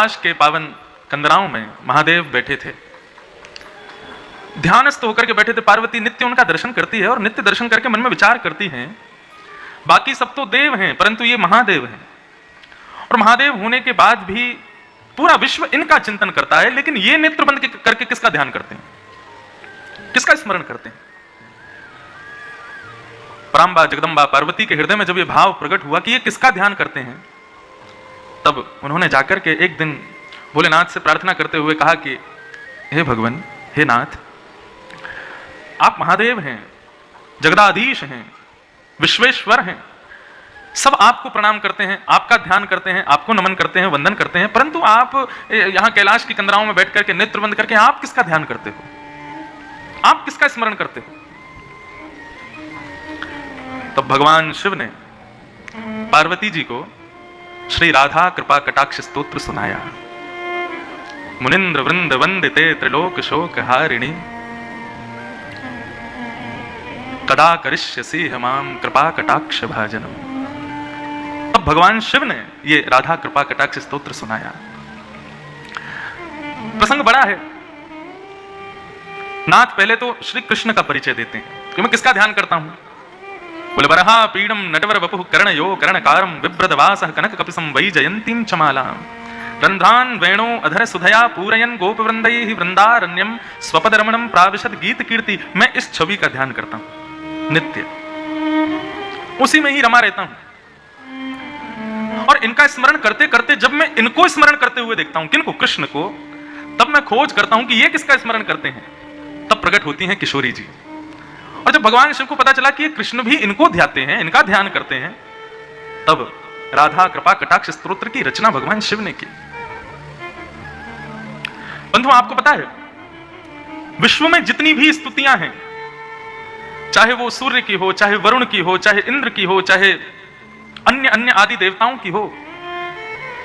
कैलाश के पावन कंदराओं में महादेव बैठे थे, ध्यानस्थ होकर के बैठे थे। पार्वती नित्य उनका दर्शन करती है और नित्य दर्शन करके मन में विचार करती हैं, बाकी सब तो देव हैं परंतु ये महादेव हैं, और महादेव होने के बाद भी पूरा विश्व इनका चिंतन करता है, लेकिन ये नेत्र बंद करके किसका ध्यान करते हैं, किसका स्मरण करते हैं। पराम्बा जगदम्बा पार्वती के हृदय में जब ये भाव प्रकट हुआ कि ये किसका ध्यान करते हैं, तब उन्होंने जाकर के एक दिन भोलेनाथ से प्रार्थना करते हुए कहा कि हे भगवान, हे नाथ, आप महादेव हैं, जगदाधीश हैं, विश्वेश्वर हैं, सब आपको प्रणाम करते हैं, आपका ध्यान करते हैं, आपको नमन करते हैं, वंदन करते हैं, परंतु आप यहां कैलाश की कंदराओं में बैठ करके नेत्र बंद करके आप किसका ध्यान करते हो, आप किसका स्मरण करते हो। तब भगवान शिव ने पार्वती जी को श्री राधा कृपा कटाक्ष स्तोत्र सुनाया। मुनिंद्र वृंद वंदिते त्रिलोक शोक हारिणी, कदा करिष्यसि हमाम कृपा कटाक्ष भाजनम। अब भगवान शिव ने ये राधा कृपा कटाक्ष स्तोत्र सुनाया। प्रसंग बड़ा है। नाथ पहले तो श्री कृष्ण का परिचय देते हैं कि मैं किसका ध्यान करता हूं। बोले बरहा पीडम नटवर वपुः कर्णयो कर्णकारम बिभ्रदवासः कनक कपिसं वै जयंतीं चमालां, रंध्रान वेणो अधर सुधया पूरयन गोपवृंदैः वृंदारण्यम स्वपदरमणम प्राविशद गीत कीर्ति। मैं इस छवि का ध्यान करता हूं नित्य, उसी में ही रमा रहता हूं। और इनका स्मरण करते करते जब मैं इनको स्मरण करते हुए देखता हूं, किनको, कृष्ण को, तब मैं खोज करता हूं कि ये किसका स्मरण करते हैं। तब प्रकट होती हैं किशोरी जी। और जब भगवान शिव को पता चला कि ये कृष्ण भी इनको ध्याते हैं, इनका ध्यान करते हैं, तब राधा कृपा कटाक्ष स्तोत्र की रचना भगवान शिव ने की। बंधु, आपको पता है विश्व में जितनी भी स्तुतियां हैं, चाहे वो सूर्य की हो, चाहे वरुण की हो, चाहे इंद्र की हो, चाहे अन्य अन्य आदि देवताओं की हो,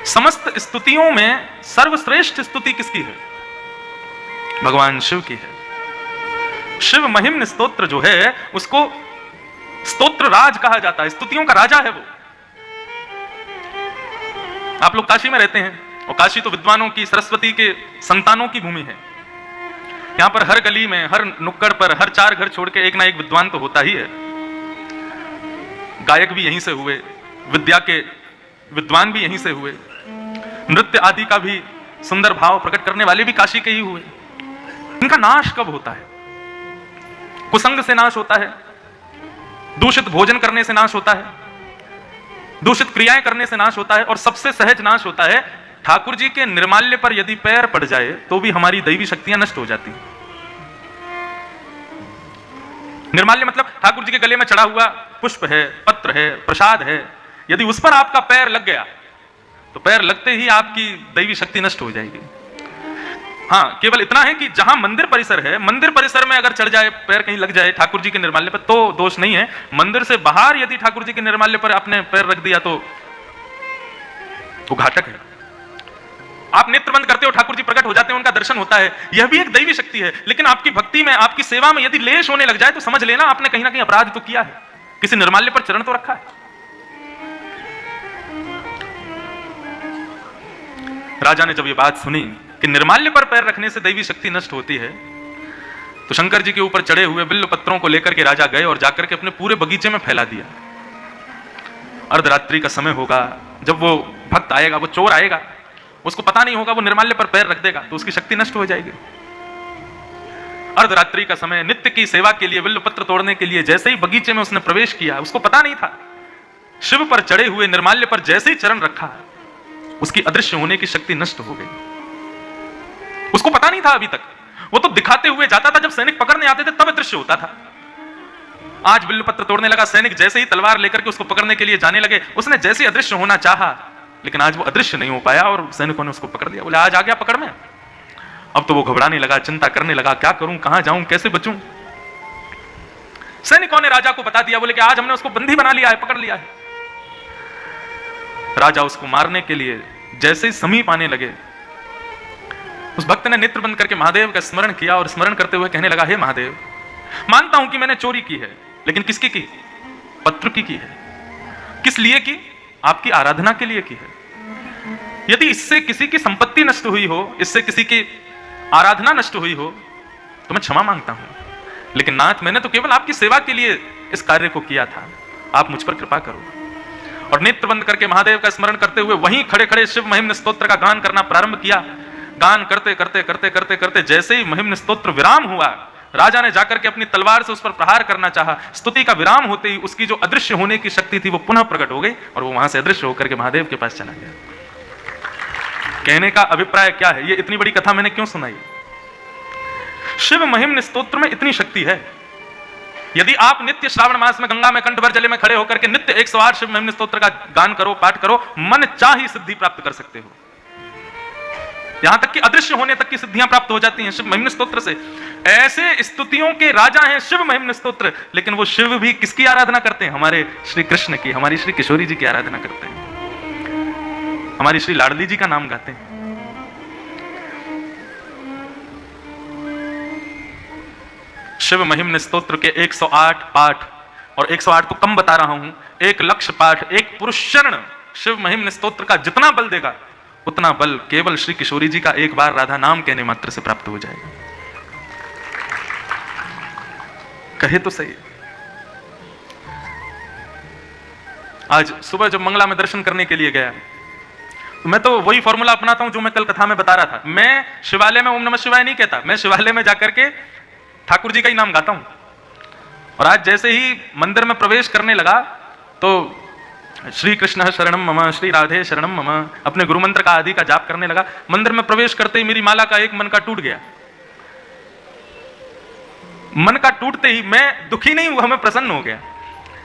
समस्त स्तुतियों में सर्वश्रेष्ठ स्तुति किसकी है? भगवान शिव की है। शिव महिम्न स्तोत्र जो है उसको स्तोत्र राज कहा जाता है, स्तुतियों का राजा है वो। आप लोग काशी में रहते हैं, और काशी तो विद्वानों की, सरस्वती के संतानों की भूमि है। यहां पर हर गली में, हर नुक्कड़ पर, हर 4 घर छोड़ के एक ना एक विद्वान तो होता ही है। गायक भी यहीं से हुए, विद्या के विद्वान भी यहीं से हुए, नृत्य आदि का भी सुंदर भाव प्रकट करने वाले भी काशी के ही हुए। इनका नाश कब होता है? कुसंग से नाश होता है, दूषित भोजन करने से नाश होता है, दूषित क्रियाएं करने से नाश होता है, और सबसे सहज नाश होता है ठाकुर जी के निर्माल्य पर यदि पैर पड़ जाए तो भी हमारी दैवी शक्तियां नष्ट हो जाती हैं। निर्माल्य मतलब ठाकुर जी के गले में चढ़ा हुआ पुष्प है, पत्र है, प्रसाद है, यदि उस पर आपका पैर लग गया तो पैर लगते ही आपकी दैवी शक्ति नष्ट हो जाएगी। हाँ, केवल इतना है कि जहां मंदिर परिसर है, मंदिर परिसर में अगर चढ़ जाए, पैर कहीं लग जाए ठाकुर जी के निर्माल्य पर, तो दोष नहीं है। मंदिर से बाहर यदि ठाकुर जी के निर्माल्य पर आपने पैर रख दिया तो वो घातक है। आप नेत्र बंद करते हो, ठाकुर जी प्रकट हो जाते हैं, उनका दर्शन होता है, यह भी एक दैवी शक्ति है। लेकिन आपकी भक्ति में, आपकी सेवा में यदि लेश होने लग जाए तो समझ लेना आपने कहीं ना कहीं अपराध तो किया है, किसी निर्माल्य पर चरण तो रखा है। राजा ने जब ये बात सुनी कि निर्माल्य पर पैर रखने से दैवी शक्ति नष्ट होती है, तो शंकर जी के ऊपर चढ़े हुए बिल्व पत्रों को लेकर के राजा गए और जाकर के अपने पूरे बगीचे में फैला दिया। अर्धरात्रि का समय होगा, जब वो भक्त आएगा, वो चोर आएगा, उसको पता नहीं होगा, वो निर्माल्य पर पैर रख देगा तो उसकी शक्ति नष्ट हो जाएगी। अर्धरात्रि का समय, नित्य की सेवा के लिए, बिल्व पत्र तोड़ने के लिए जैसे ही बगीचे में उसने प्रवेश किया, उसको पता नहीं था, शिव पर चढ़े हुए निर्माल्य पर जैसे ही चरण रखा, उसकी अदृश्य होने की शक्ति नष्ट हो गई। उसको पता नहीं था अभी तक, वो तो दिखाते हुए जाता था, जब सैनिक पकड़ने आते थे तब अदृश्य होता था। आज बिल्व पत्र तोड़ने लगा, सैनिक जैसे ही तलवार लेकर के उसको पकड़ने के लिए जाने लगे, उसने जैसे ही अदृश्य होना चाहा, लेकिन आज वो अदृश्य नहीं हो पाया और सैनिकों ने उसको पकड़ लिया। बोले आज आ गया पकड़ में। अब तो वो घबराने लगा, चिंता करने लगा, क्या करूं, कहां जाऊं, कैसे बचूं। सैनिकों ने राजा को बता दिया, बोले कि आज हमने उसको बंदी बना लिया है, पकड़ लिया है। राजा उसको मारने के लिए जैसे ही समीप आने लगे, उस भक्त ने नेत्र बंद करके महादेव का स्मरण किया और स्मरण करते हुए कहने लगा, हे महादेव, मानता हूं कि मैंने चोरी की है, लेकिन किसकी की? पत्र की है। किस लिए की? आपकी आराधना के लिए की है। यदि इससे किसी की संपत्ति नष्ट हुई हो, इससे किसी की आराधना नष्ट हुई हो, तो मैं क्षमा मांगता हूं, लेकिन नाथ मैंने तो केवल आपकी सेवा के लिए इस कार्य को किया था, आप मुझ पर कृपा करो। और नेत्र बंद करके महादेव का स्मरण करते हुए वहीं खड़े खड़े शिव महिम्न स्तोत्र का गान करना प्रारंभ किया। गान करते करते करते करते करते जैसे ही महिम्न स्तोत्र विराम हुआ, राजा ने जाकर के अपनी तलवार से उस पर प्रहार करना चाहा। स्तुति का विराम होते ही उसकी जो अदृश्य होने की शक्ति थी वो पुनः प्रकट हो गई और वो वहां से अदृश्य होकर के महादेव के पास चला गया। कहने का अभिप्राय क्या है, ये इतनी बड़ी कथा मैंने क्यों सुनाई? शिव महिम्न स्तोत्र में इतनी शक्ति है, यदि आप नित्य श्रावण मास में गंगा में कंठ भर जले में खड़े होकर के नित्य 108 शिव महिम्न स्तोत्र का गान करो, पाठ करो, मन चाही सिद्धि प्राप्त कर सकते हो। यहां तक कि अदृश्य होने तक की सिद्धियां प्राप्त हो जाती हैं शिव महिम्न स्तोत्र से। ऐसे स्तुतियों के राजा हैं शिव महिम्न स्तोत्र, लेकिन वो शिव भी किसकी आराधना करते हैं? हमारे श्री कृष्ण की, हमारी श्री किशोरी जी की आराधना करते हैं, हमारी श्री लाडली जी का नाम गाते हैं। शिव महिम्न स्तोत्र के 108 पाठ, और 108 तो कम बता रहा हूं, 1 लक्ष पाठ, एक पुरुष शरण शिव महिम्न स्तोत्र का जितना बल देगा उतना बल केवल श्री किशोरी जी का एक बार राधा नाम कहने मात्र से प्राप्त हो जाएगा। कहे तो सही। आज सुबह जब मंगला में दर्शन करने के लिए गया, मैं तो वही फॉर्मूला अपनाता हूं जो मैं कल कथा में बता रहा था। मैं शिवालय में ओम नमः शिवाय नहीं कहता, मैं शिवालय में जाकर के ठाकुर जी का ही नाम गाता हूं। और आज जैसे ही मंदिर में प्रवेश करने लगा तो श्री कृष्ण शरणम मम, श्री राधे शरणम मम, अपने गुरु मंत्र का आदि का जाप करने लगा। मंदिर में प्रवेश करते ही मेरी माला का एक मन का टूट गया। मन का टूटते ही मैं दुखी नहीं हुआ, मैं प्रसन्न हो गया।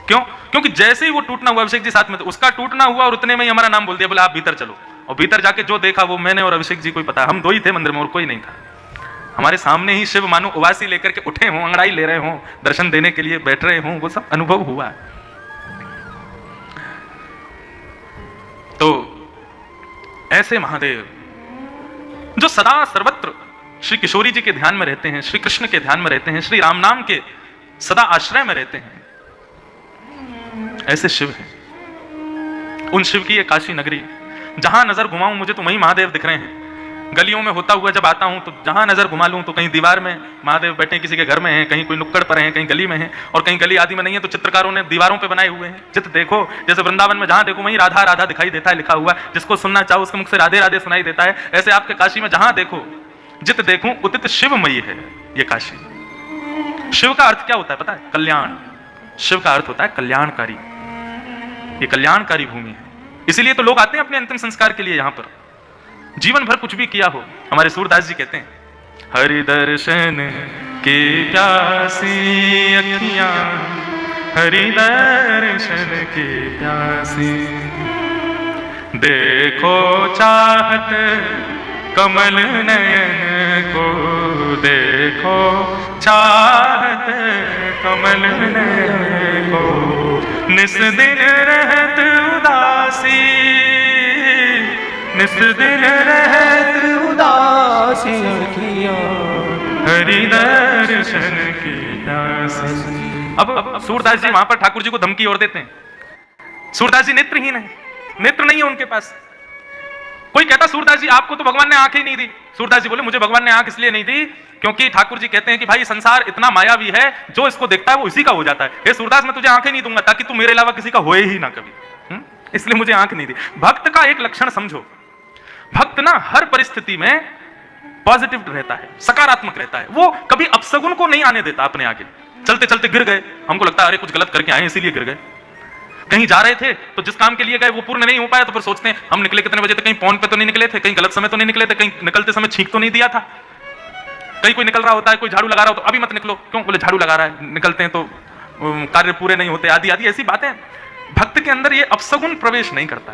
क्यों? क्योंकि जैसे ही वो टूटना हुआ, अभिषेक जी साथ में थे, उसका टूटना हुआ और उतने में ही हमारा नाम बोल दिया, बोला आप भीतर चलो। और भीतर जाके जो देखा वो मैंने और अभिषेक जी को ही पता, हम दो ही थे मंदिर में और कोई नहीं था। हमारे सामने ही शिव मानो उवासी लेकर के उठे हों, अंगड़ाई ले रहे हों, दर्शन देने के लिए बैठ रहे हों, वो सब अनुभव हुआ। तो ऐसे महादेव जो सदा सर्वत्र श्री किशोरी जी के ध्यान में रहते हैं, श्री कृष्ण के ध्यान में रहते हैं, श्री राम नाम के सदा आश्रय में रहते हैं, ऐसे शिव हैं। उन शिव की ये काशी नगरी, जहां नजर घुमाऊं मुझे तो वहीं महादेव दिख रहे हैं। गलियों में होता हुआ जब आता हूं तो जहां नजर घुमा लूं तो कहीं दीवार में महादेव बैठे किसी के घर में हैं, कहीं कोई नुक्कड़ पर हैं, कहीं गली में हैं, और कहीं गली आदि में नहीं है तो चित्रकारों ने दीवारों पे बनाए हुए हैं। चित्र देखो, जैसे वृंदावन में जहां देखो वहीं राधा राधा दिखाई देता है लिखा हुआ, जिसको सुनना चाहो उसके मुख से राधे राधे सुनाई देता है। ऐसे आपके काशी में जहां देखो, जित देखूं उदित शिवमयी है ये काशी। शिव का अर्थ क्या होता है पता है? कल्याण। शिव का अर्थ होता है कल्याणकारी। ये कल्याणकारी भूमि है, इसीलिए तो लोग आते हैं अपने अंतिम संस्कार के लिए यहाँ पर। जीवन भर कुछ भी किया हो, हमारे सूरदास जी कहते हैं, हरि दर्शन के प्यासी अखियां, हरि दर्शन के प्यासी, देखो चाहत कमल नयन को, देखो चाहत कमल नयन को, निस दिन रहत उदासी, निस दिन रहत उदासी अखियां, हरि दर्शन की प्यासी। अब सूरदास जी वहां पर ठाकुर जी को धमकी और देते हैं। सूरदास जी नेत्रहीन है, नेत्र नहीं है उनके पास। कोई कहता सूरदास जी आपको तो भगवान ने आंख ही नहीं दी। सूरदास जी बोले मुझे भगवान ने आंख इसलिए नहीं दी क्योंकि ठाकुर जी कहते हैं कि भाई संसार इतना मायावी है, जो इसको देखता है वो इसी का हो जाता है। हे सूरदास मैं तुझे आंखें नहीं दूंगा ताकि तू मेरे अलावा किसी का होए ही ना कभी, इसलिए मुझे आंख नहीं दी। भक्त का एक लक्षण समझो, भक्त ना हर परिस्थिति में पॉजिटिव रहता है, सकारात्मक रहता है। वो कभी अपशगुन को नहीं आने देता अपने आगे। चलते चलते गिर गए, हमको लगता है अरे कुछ गलत करके आए इसीलिए गिर गए। कहीं जा रहे थे तो जिस काम के लिए गए वो पूर्ण नहीं हो पाया तो फिर सोचते हैं हम निकले कितने बजे थे, कहीं पौन पे तो नहीं निकले थे, कहीं गलत समय तो नहीं निकले थे, कहीं निकलते समय छींक तो नहीं दिया था। कहीं कोई निकल रहा होता है, कोई झाड़ू लगा रहा हो तो अभी मत निकलो, क्यों? बोले झाड़ू लगा रहा है, निकलते हैं तो कार्य पूरे नहीं होते, आदि आदि ऐसी बातें। भक्त के अंदर ये अपशगुन प्रवेश नहीं करता।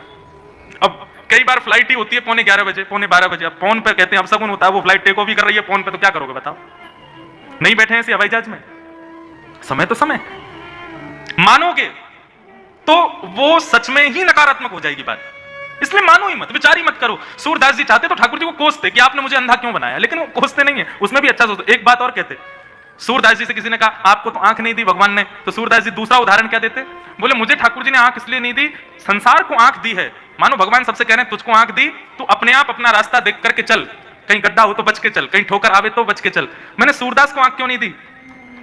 अब कई बार फ्लाइट ही होती है 11:15 बजे, 11:45 बजे, अब फोन पे कहते हैं अपशगुन होता है, वो फ्लाइट टेक ऑफ भी कर रही है फोन पे, तो क्या करोगे बताओ? नहीं बैठे हैं इसी हवाई जहाज में, समय तो समय मानोगे तो वो सच में ही नकारात्मक हो जाएगी बात, इसलिए मानो ही मत, विचार ही मत करो। सूरदास जी चाहते तो ठाकुर जी को कोसते कि आपने मुझे अंधा क्यों बनाया, लेकिन वो कोसते नहीं है, उसमें भी अच्छा सोचते। एक बात और कहते, सूरदास जी से किसी ने कहा आपको तो आंख नहीं दी भगवान ने, तो सूरदास जी दूसरा उदाहरण क्या देते? बोले मुझे ठाकुर जी ने आंख इसलिए नहीं दी, संसार को आंख दी है। मानो भगवान सबसे कह रहे हैं तुझको आंख दी, तू अपने आप अपना रास्ता देख करके चल, कहीं गड्ढा हो तो बच के चल, कहीं ठोकर आवे तो बच के चल। मैंने सूरदास को आंख क्यों नहीं दी?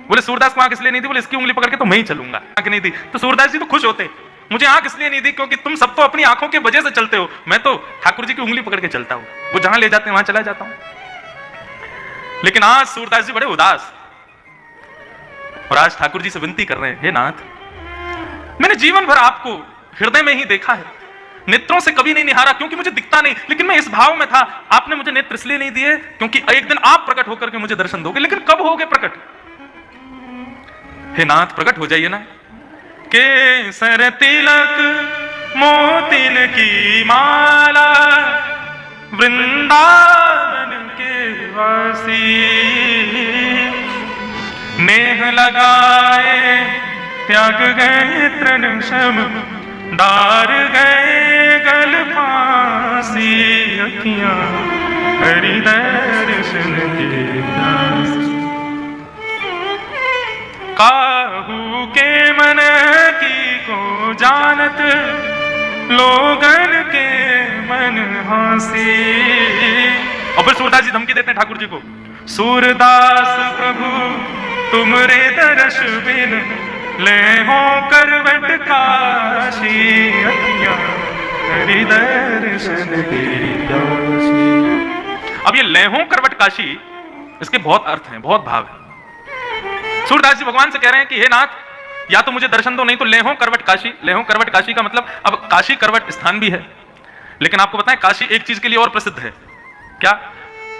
बोले सूरदास को आंख इसलिए नहीं दी, बोले इसकी उंगली पकड़ के तो मैं ही चलूंगा, आंख नहीं दी। तो सूरदास जी तो खुश होते, मुझे आंख इसलिए नहीं दी क्योंकि तुम सब तो अपनी आंखों के वजह से चलते हो, मैं तो ठाकुर जी की उंगली पकड़ के चलता हूं, वो जहां ले जाते हैं वहां चला जाता हूं। लेकिन आज सूरदास जी बड़े उदास, और आज ठाकुर जी से विनती कर रहे हैं, हे नाथ, मैंने जीवन भर आपको हृदय में ही देखा है, नेत्रों से कभी नहीं निहारा क्योंकि मुझे दिखता नहीं, लेकिन मैं इस भाव में था। आपने मुझे नेत्र इसलिए नहीं दिए क्योंकि एक दिन आप प्रकट होकर के मुझे दर्शन दोगे, लेकिन कब होगे प्रकट? हे नाथ प्रकट हो जाइए ना। केसर तिलक मोतिन की माला वृंदावन के वासी, नेह लगाए त्याग गए तृण शम, डार गए गल फांसी, अखियां हरि दर्शन के प्यासी। काहू के मन की को जानत, लोगन के मन हासी। और फिर सूरदास जी धमकी देते हैं ठाकुर जी को, सूरदास प्रभु तुमरे दर्श बिन ले हो करवट काशी, अखियां हरि दर्शन की प्यासी। अब ये लेहों करवट काशी, इसके बहुत अर्थ हैं, बहुत भाव है। सूरदास जी भगवान से कह रहे हैं कि हे नाथ, या तो मुझे दर्शन दो, नहीं तो लेहों करवट काशी। लेहों करवट काशी का मतलब, अब काशी करवट स्थान भी है, लेकिन आपको पता है काशी एक चीज के लिए और प्रसिद्ध है, क्या?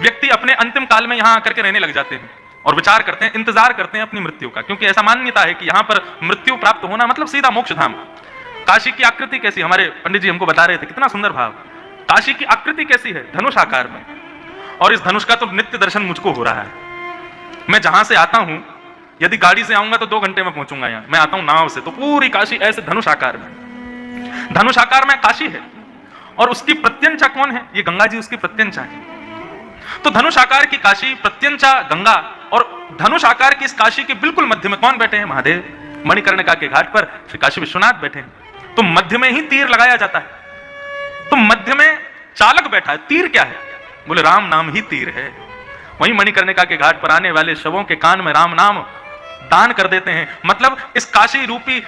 व्यक्ति अपने अंतिम काल में यहां आकर के रहने लग जाते हैं और विचार करते हैं, इंतजार करते हैं अपनी मृत्यु का, क्योंकि ऐसा मान्यता है कि यहां पर मृत्यु प्राप्त होना मतलब सीधा मोक्ष धाम। काशी की आकृति कैसी, हमारे पंडित जी हमको बता रहे थे, कितना सुंदर भाव। काशी की आकृति कैसी है? धनुष आकार में, और इस धनुष का तो नित्य दर्शन मुझको हो रहा है। मैं जहां से आता हूं, यदि गाड़ी से आऊंगा तो 2 घंटे में पहुंचूंगा यहां, मैं आता हूं नाव से, तो पूरी काशी ऐसे धनुष आकार में, धनुष आकार में काशी है। और उसकी प्रत्यंचा कौन है? ये गंगा जी उसकी प्रत्यंचा है। तो धनुष आकार की काशी, प्रत्यंचा गंगा, और धनुष आकार की इस काशी के बिल्कुल मध्य में कौन बैठे हैं? महादेव। मणिकर्णिका के घाट पर श्री काशी विश्वनाथ बैठे हैं। तो मध्य में ही तीर लगाया जाता है, तो मध्य में चालक बैठा है। तीर क्या है? बोले राम नाम ही तीर है। वहीं मणिकर्णिका के घाट पर आने वाले शवों के कान में राम नाम दान कर देते हैं। मतलब इस काशी रूपी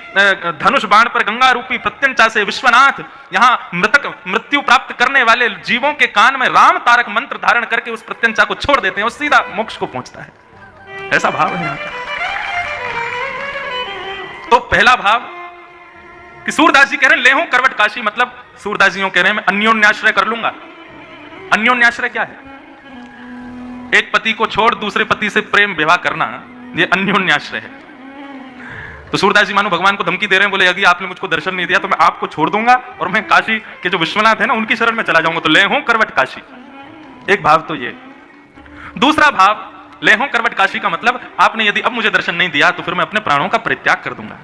धनुष बाण पर गंगा रूपी प्रत्यंचा से विश्वनाथ यहां मृत्यु प्राप्त करने वाले जीवों के कान में राम तारक मंत्र धारण करके उस प्रत्यंचा को छोड़ देते हैं और सीधा मोक्ष को पहुंचता है। ऐसा भाव है यहां का। तो पहला भाव कि सूरदास जी कह रहे हैं लेहों करवट काशी, मतलब सूरदास जी कह रहे हैं मैं अन्योन्याश्रय कर लूंगा। अन्योन्याश्रय क्या है? एक पति को छोड़ दूसरे पति से प्रेम विवाह करना, ये अन्योन्याश्रय है। तो सूरदास जी मानो भगवान को धमकी दे रहे हैं, बोले यदि आपने मुझको दर्शन नहीं दिया तो मैं आपको छोड़ दूंगा और मैं काशी के जो विश्वनाथ है ना उनकी शरण में चला जाऊंगा। तो लेहों करवट काशी, एक भाव तो ये। दूसरा भाव, लेहों करवट काशी का मतलब आपने यदि अब मुझे दर्शन नहीं दिया तो फिर मैं अपने प्राणों का परित्याग कर दूंगा।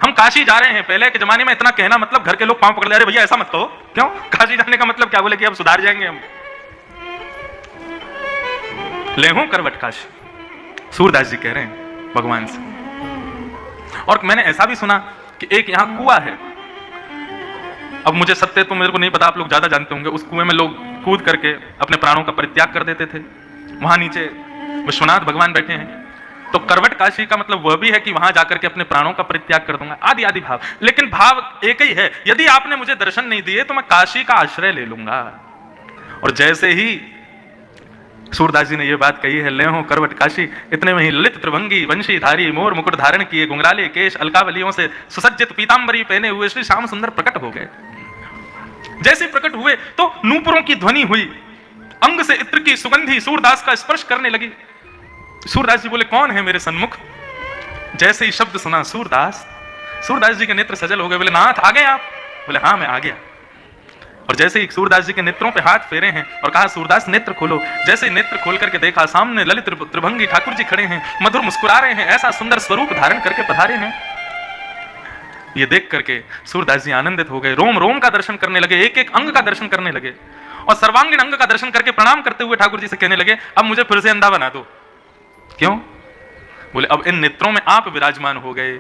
हम काशी जा रहे हैं। पहले के जमाने में इतना कहना मतलब घर के लोग पांव पकड़ ले, अरे भैया ऐसा मत कहो। क्यों? काशी जाने का मतलब क्या? बोले कि अब सुधार जाएंगे हम। लेहों करवट काशी, सूरदास जी कह रहे हैं भगवान से। और मैंने ऐसा भी सुना कि एक यहां कुआं है। अब मुझे सत्य तो मेरे को नहीं पता, आप लोग ज्यादा जानते होंगे। उस कुएं में लोग कूद करके अपने प्राणों का परित्याग कर देते थे। वहां नीचे विश्वनाथ भगवान बैठे हैं। तो करवट काशी का मतलब वह भी है कि वहां जाकर के अपने प्राणों का परित्याग कर दूंगा, आदि आदि भाव। लेकिन भाव एक ही है, यदि आपने मुझे दर्शन नहीं दिए तो मैं काशी का आश्रय ले लूंगा। और जैसे ही सूरदास जी ने यह बात कही है, लेहों करवट काशी, इतने में ही ललित त्रिभंगी वंशीधारी मोर मुकुट धारण किए घुंघराले केश अलकावलियों से सुसज्जित पीतांबरी पहने हुए श्री श्याम सुंदर प्रकट हो गए। जैसे प्रकट हुए तो नूपुरों की ध्वनि हुई, अंग से इत्र की सुगंधी सूरदास का स्पर्श करने लगी। सूरदास जी बोले कौन है मेरे सन्मुख? जैसे ही शब्द सुना सूरदास, सूरदास जी के नेत्र सजल हो गए। बोले नाथ आ गए आप? बोले हाँ मैं आ गया। और जैसे ही सूरदास जी के नेत्रों पे हाथ फेरे हैं और कहा सूरदास नेत्र खोलो। जैसे नेत्र खोल करके देखा, सामने ललित त्रिभंगी ठाकुर जी खड़े हैं, मधुर मुस्कुरा रहे हैं, ऐसा सुंदर स्वरूप धारण करके पधारे हैं। ये देख करके सूरदास जी आनंदित हो गए, रोम रोम का दर्शन करने लगे, एक एक अंग का दर्शन करने लगे और सर्वांगीण अंग का दर्शन करके प्रणाम करते हुए ठाकुर जी से कहने लगे अब मुझे फिर से अंधा बना दो। क्यों? बोले अब इन नेत्रों में आप विराजमान हो गए,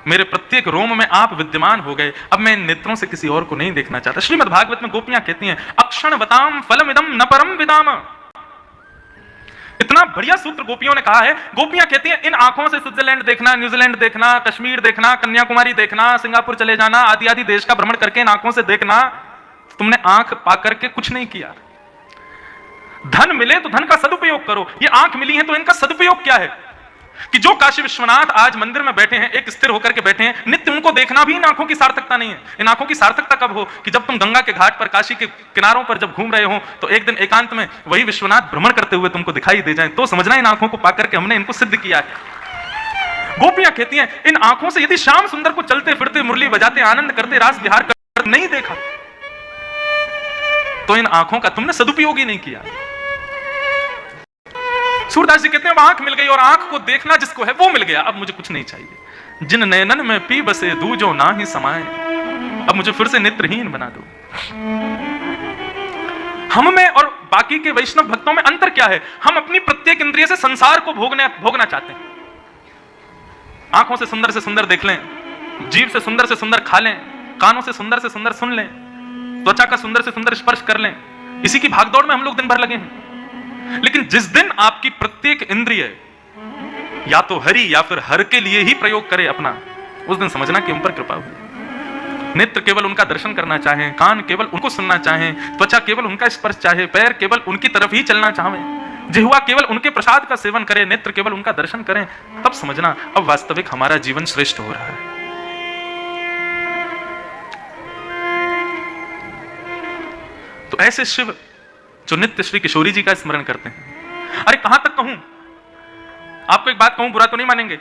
मेरे प्रत्येक रोम में आप विद्यमान हो गए, अब मैं इन नेत्रों से किसी और को नहीं देखना चाहता। श्रीमद् भागवत में गोपियां कहती हैं अक्षण वताम फलमिदम न परम विदाम। इतना बढ़िया सूत्र गोपियों ने कहा है। गोपियां कहती हैं इन आंखों से स्विट्जरलैंड देखना, न्यूजीलैंड देखना, कश्मीर देखना, कन्याकुमारी देखना, सिंगापुर चले जाना, आदि आदि देश का भ्रमण करके इन आंखों से देखना, तुमने आंख पा करके कुछ नहीं किया। धन मिले तो धन का सदुपयोग करो, ये आंख मिली है तो इनका सदुपयोग क्या है कि जो काशी विश्वनाथ आज मंदिर में बैठे हैं, एक स्थिर होकर के बैठे हैं, नित्य उनको देखना भी इन आंखों की सार्थकता नहीं है। इन आंखों की सार्थकता कब हो कि जब तुम गंगा के घाट पर, काशी के किनारों पर जब घूम रहे हो तो एक दिन एकांत में वही विश्वनाथ भ्रमण करते हुए तुमको दिखाई दे जाए, तो समझना इन आंखों को पाकर के हमने इनको सिद्ध किया है। गोपियां कहती हैं इन आंखों से यदि श्याम सुंदर को चलते फिरते, मुरली बजाते, आनंद करते, रास विहार करते नहीं देखा तो इन आंखों का तुमने सदुपयोग ही नहीं किया। सूरदास जी कहते हैं आंख मिल गई और आंख को देखना जिसको है वो मिल गया, अब मुझे कुछ नहीं चाहिए। जिन नैनन में पी बसे दूजो ना ही समाए, अब मुझे फिर से नेत्रहीन बना दो। हम में और बाकी के वैष्णव भक्तों में अंतर क्या है? हम अपनी प्रत्येक इंद्रिय से संसार को भोगना चाहते हैं। आंखों से सुंदर देख लें, जीभ से सुंदर खा लें, कानों से सुंदर सुन लें, त्वचा का सुंदर से सुंदर स्पर्श कर लें, इसी की भागदौड़ में हम लोग दिन भर लगे हैं। लेकिन जिस दिन आपकी प्रत्येक इंद्रिय या तो हरि या फिर हर के लिए ही प्रयोग करे अपना, उस दिन समझना कि हम पर कृपा हुई। नेत्र केवल उनका दर्शन करना चाहें, कान केवल उनको सुनना चाहें, त्वचा केवल उनका स्पर्श चाहे, पैर केवल उनकी तरफ ही चलना चाहें, जिह्वा केवल उनके प्रसाद का सेवन करे, नेत्र केवल उनका दर्शन करें, तब समझना अब वास्तविक हमारा जीवन श्रेष्ठ हो रहा है। तो ऐसे शिव जो नित्य श्री किशोरी जी का स्मरण करते हैं। अरे कहां तक कहूं, आपको एक बात कहूं, बुरा तो नहीं मानेंगे।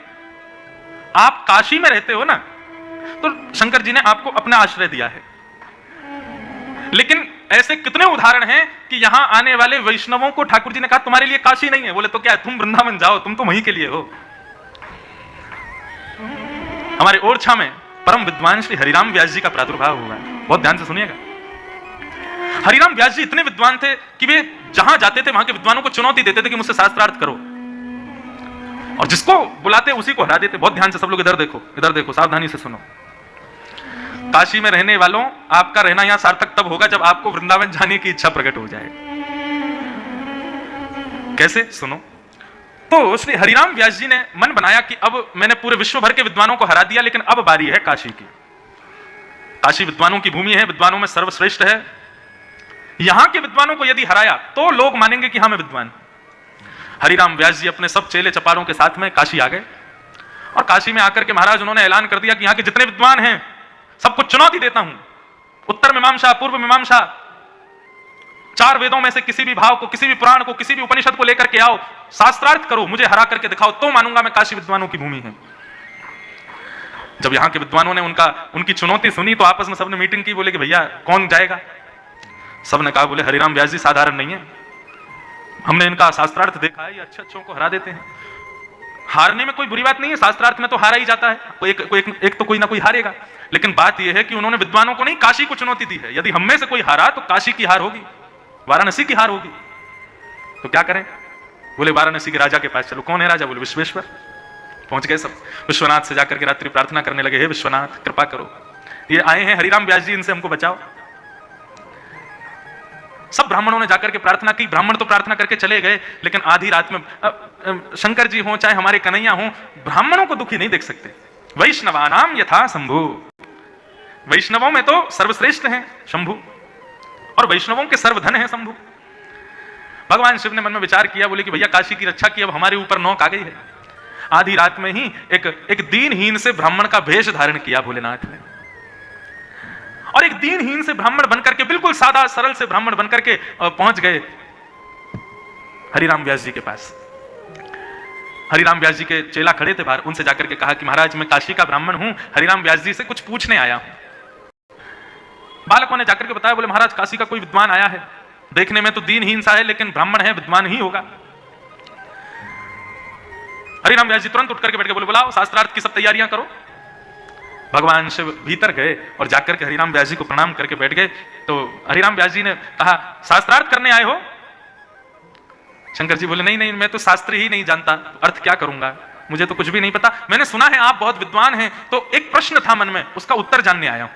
आप काशी में रहते हो ना, तो शंकर जी ने आपको अपना आश्रय दिया है, लेकिन ऐसे कितने उदाहरण हैं कि यहां आने वाले वैष्णवों को ठाकुर जी ने कहा तुम्हारे लिए काशी नहीं है। बोले तो क्या है, तुम वृंदावन जाओ, तुम तो वहीं के लिए हो। हमारे ओरछा में परम विद्वान श्री हरिराम व्यास जी का प्रादुर्भाव हुआ है, बहुत ध्यान से सुनिएगा। हरिराम व्यास जी इतने विद्वान थे कि वे जहां जाते थे वहां के विद्वानों को चुनौती देते थे कि मुझसे शास्त्रार्थ करो, और जिसको बुलाते उसी को हरा देते। बहुत ध्यान से सब लोग इधर देखो, सावधानी से सुनो। काशी में रहने वालों, आपका रहना यहां सार्थक तब होगा जब आपको वृंदावन जाने की इच्छा प्रकट हो जाए। कैसे? सुनो। तो श्री हरिराम व्यास जी ने मन बनाया कि अब मैंने पूरे विश्व भर के विद्वानों को हरा दिया, लेकिन अब बारी है काशी की। काशी विद्वानों की भूमि है, विद्वानों में सर्वश्रेष्ठ है। यहां के विद्वानों को यदि हराया तो लोग मानेंगे कि हाँ मैं विद्वान। हरिराम व्यास जी अपने सब चेले चपारों के साथ में काशी आ गए, और काशी में आकर के महाराज उन्होंने ऐलान कर दिया कि यहाँ के जितने विद्वान हैं सबको चुनौती देता हूं, उत्तर मीमांसा, पूर्व मीमांसा, चार वेदों में से किसी भी भाव को, किसी भी पुराण को, किसी भी उपनिषद को लेकर के आओ, शास्त्रार्थ करो, मुझे हरा करके दिखाओ, तो मानूंगा मैं काशी विद्वानों की भूमि है। जब यहाँ के विद्वानों ने उनकी चुनौती सुनी तो आपस में सबने मीटिंग की, बोले कि भैया कौन जाएगा? सबने कहा, बोले हरिराम व्यास जी साधारण नहीं है, हमने इनका शास्त्रार्थ देखा है, ये अच्छों को हरा देते हैं। हारने में कोई बुरी बात नहीं है, शास्त्रार्थ में तो हारा ही जाता है, एक तो कोई ना कोई हारेगा। लेकिन बात यह है कि उन्होंने विद्वानों को नहीं, काशी को चुनौती दी है। यदि हम में से कोई हारा तो काशी की हार होगी, वाराणसी की हार होगी। तो क्या करें? बोले वाराणसी के राजा के पास चलो। कौन है राजा? बोले विश्वेश्वर। पहुंच गए सब, विश्वनाथ से जाकर के रात्रि प्रार्थना करने लगे, हे विश्वनाथ कृपा करो, ये आए हैं हरिराम व्यास जी, इनसे हमको बचाओ। सब ब्राह्मणों ने जाकर के प्रार्थना की। ब्राह्मण तो प्रार्थना करके चले गए, लेकिन आधी रात में शंकर जी हों चाहे हमारे कन्हैया हों, ब्राह्मणों को दुखी नहीं देख सकते। वैष्णवानाम यथा शंभु, वैष्णवों में तो सर्वश्रेष्ठ हैं शंभु, और वैष्णवों के सर्वधन है शंभु। भगवान शिव ने मन में विचार किया, बोले कि भैया काशी की रक्षा की, अब हमारे ऊपर नौक आ गई है। आधी रात में ही एक दीनहीन से ब्राह्मण का भेष धारण किया भोलेनाथ ने, और एक दीनहीन से ब्राह्मण बनकर के, बिल्कुल सादा सरल से ब्राह्मण बनकर के पहुंच गए हरिराम व्यास जी के पास। हरिराम व्यास जी के चेला खड़े थे बाहर, उनसे जाकर के कहा कि महाराज मैं काशी का ब्राह्मण हूं, हरिराम व्यास जी से कुछ पूछने आया हूं। बालकों ने जाकर के बताया, बोले महाराज काशी का कोई विद्वान आया है, देखने में तो दीनहीन सा है, लेकिन ब्राह्मण है, विद्वान ही होगा। हरिराम व्यास जी तुरंत उठ करके बैठ गए, बोले बुलाओ, शास्त्रार्थ की सब तैयारियां करो। भगवान शिव भीतर गए और जाकर के हरिराम व्यास जी को प्रणाम करके बैठ गए। तो हरिराम व्यास जी ने कहा, शास्त्रार्थ करने आए हो? शंकर जी बोले नहीं, मैं तो शास्त्र ही नहीं जानता, अर्थ क्या करूंगा? मुझे तो कुछ भी नहीं पता, मैंने सुना है आप बहुत विद्वान हैं, तो एक प्रश्न था मन में, उसका उत्तर जानने आया हूं।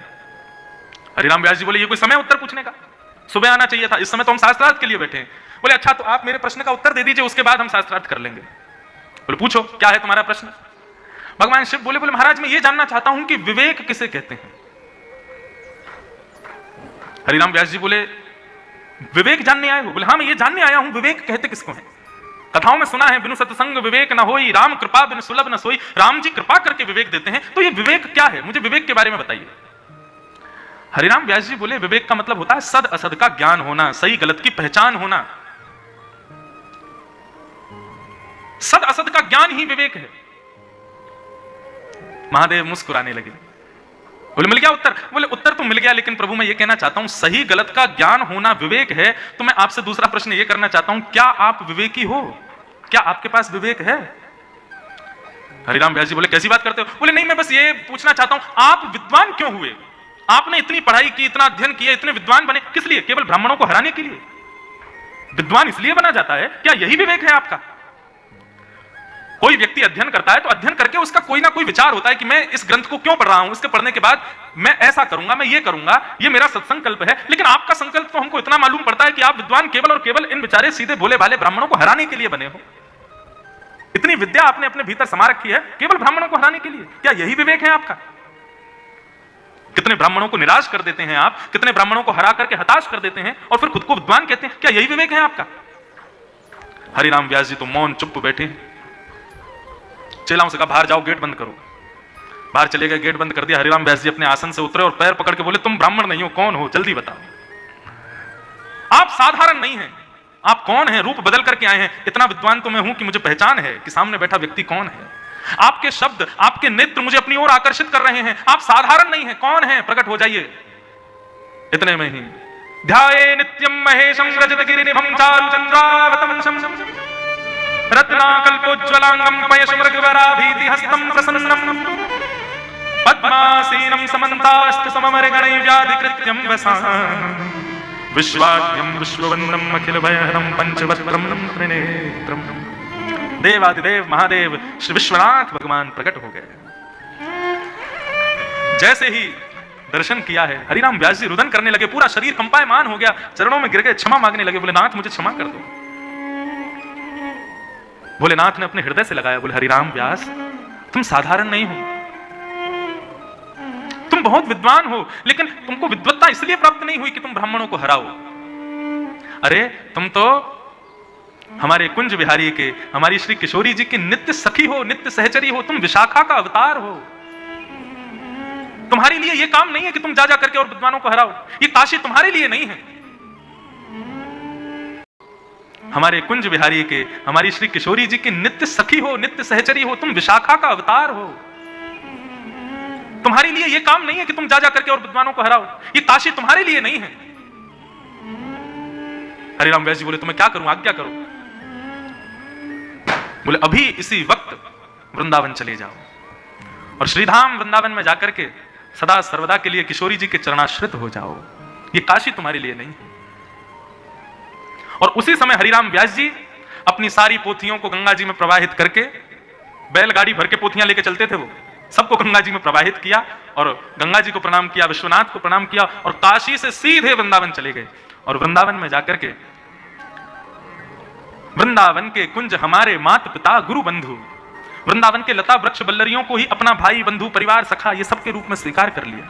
हरिराम व्यास जी बोले, ये कोई समय उत्तर पूछने का? सुबह आना चाहिए था, इस समय तो हम शास्त्रार्थ के लिए बैठे हैं। बोले अच्छा, तो आप मेरे प्रश्न का उत्तर दे दीजिए, उसके बाद हम शास्त्रार्थ कर लेंगे। बोले पूछो, क्या है तुम्हारा प्रश्न? भगवान शिव बोले, महाराज मैं ये जानना चाहता हूं कि विवेक किसे कहते हैं? हरिराम व्यास जी बोले, विवेक जानने आए हो? बोले हाँ, मैं ये जानने आया हूं विवेक कहते किसको है। कथाओं में सुना है, बिनु सत्संग विवेक न होई, राम कृपा बिनु सुलभ न सोई। राम जी कृपा करके विवेक देते हैं, तो ये विवेक क्या है? मुझे विवेक के बारे में बताइए। हरिराम व्यास जी बोले, विवेक का मतलब होता है सद असद का ज्ञान होना, सही गलत की पहचान होना। सद असद का ज्ञान ही विवेक है। महादेव मुस्कुराने लगे, बोले मिल गया उत्तर? बोले उत्तर तो मिल गया, लेकिन प्रभु मैं ये कहना चाहता हूं सही गलत का ज्ञान होना विवेक है, तो मैं आपसे दूसरा प्रश्न ये करना चाहता हूं, क्या आप विवेकी हो? क्या आपके पास विवेक है? हरिराम व्यास जी बोले, कैसी बात करते हो? बोले नहीं, मैं बस ये पूछना चाहता हूं आप विद्वान क्यों हुए? आपने इतनी पढ़ाई की, इतना अध्ययन किया, इतने विद्वान बने, किस लिए? केवल ब्राह्मणों को हराने के लिए? विद्वान इसलिए बना जाता है? क्या यही विवेक है आपका? कोई व्यक्ति अध्ययन करता है तो अध्ययन करके उसका कोई ना कोई विचार होता है कि मैं इस ग्रंथ को क्यों पढ़ रहा हूं, इसके पढ़ने के बाद मैं ऐसा करूंगा, मैं ये करूंगा, ये मेरा सत्संकल्प है। लेकिन आपका संकल्प तो हमको इतना मालूम पड़ता है कि आप विद्वान केवल और केवल इन बेचारे सीधे भोले भाले ब्राह्मणों को हराने के लिए बने हो। इतनी विद्या आपने अपने भीतर समा रखी है केवल ब्राह्मणों को हराने के लिए। क्या यही विवेक है आपका? कितने ब्राह्मणों को निराश कर देते हैं आप, कितने ब्राह्मणों को हरा करके हताश कर देते हैं और फिर खुद को विद्वान कहते हैं। क्या यही विवेक है आपका? हरिराम व्यास जी तो मौन चुप बैठे हैं। चेलाओं से कहा बाहर जाओ, गेट बंद करो। बाहर चले गए, गेट बंद कर दिया। हरिराम व्यास जी अपने आसन से उतरे और पैर पकड़ के बोले, तुम ब्राह्मण नहीं हो, कौन हो? जल्दी बताओ। आप साधारण नहीं हैं, आप कौन हैं? रूप बदल करके आए हैं। इतना विद्वान तो मैं हूं कि मुझे पहचान है कि सामने बैठा व्यक्ति कौन है। आपके शब्द, आपके नेत्र मुझे अपनी ओर आकर्षित कर रहे हैं। आप साधारण नहीं हैं, कौन है? प्रकट हो जाइए। इतने में ही ध्याये नित्यम महेशं रजत गिरिनिभं चारु चंद्रावतंसं रत्नाकल्पोज्ज्वलांगं पयशमृगवराभीतिहस्तं प्रसन्नं पद्मासीनं समन्तास्तु सममरगणैर्व्याधिकृत्यं वसानं विश्वाद्यं विश्ववन्दनं अखिलभयहरं पंचवक्त्रं त्रिनेत्रं। देवादिदेव महादेव श्री विश्वनाथ भगवान प्रकट हो गए। जैसे ही दर्शन किया है, हरिराम व्यास जी रुदन करने लगे, पूरा शरीर कंपायमान हो गया, चरणों में गिर गए, क्षमा मांगने लगे। बोले नाथ मुझे क्षमा कर दो। भोलेनाथ ने अपने हृदय से लगाया, बोले हरिराम व्यास तुम साधारण नहीं हो, तुम बहुत विद्वान हो, लेकिन तुमको विद्वत्ता इसलिए प्राप्त नहीं हुई कि तुम ब्राह्मणों को हराओ। अरे तुम तो हमारे कुंज बिहारी के, हमारी श्री किशोरी जी की नित्य सखी हो, नित्य सहचरी हो, तुम विशाखा का अवतार हो। तुम्हारे लिए यह काम नहीं है कि तुम जा करके और विद्वानों को हराओ। ये काशी तुम्हारे लिए नहीं है। हमारे कुंज बिहारी के, हमारी श्री किशोरी जी की नित्य सखी हो, नित्य सहचरी हो, तुम विशाखा का अवतार हो। तुम्हारे लिए यह काम नहीं है कि तुम जा करके और विद्वानों को हराओ। ये काशी तुम्हारे लिए नहीं है। हरिराम व्यास जी बोले, तो मैं क्या करूं, आज्ञा करो। बोले अभी इसी वक्त वृंदावन चले जाओ और श्रीधाम वृंदावन में जाकर के सदा सर्वदा के लिए किशोरी जी के चरणाश्रित हो जाओ। ये काशी तुम्हारे लिए नहीं है। और उसी समय हरिराम व्यास जी अपनी सारी पोथियों को गंगा जी में प्रवाहित करके, बैलगाड़ी भर के पोथियां लेके चलते थे वो, सबको गंगा जी में प्रवाहित किया और गंगा जी को प्रणाम किया, विश्वनाथ को प्रणाम किया और काशी से सीधे वृंदावन चले गए। और वृंदावन में जाकर के वृंदावन के कुंज हमारे मात पिता गुरु बंधु, वृंदावन के लता वृक्ष बल्लरियों को ही अपना भाई बंधु परिवार सखा ये सब के रूप में स्वीकार कर लिया।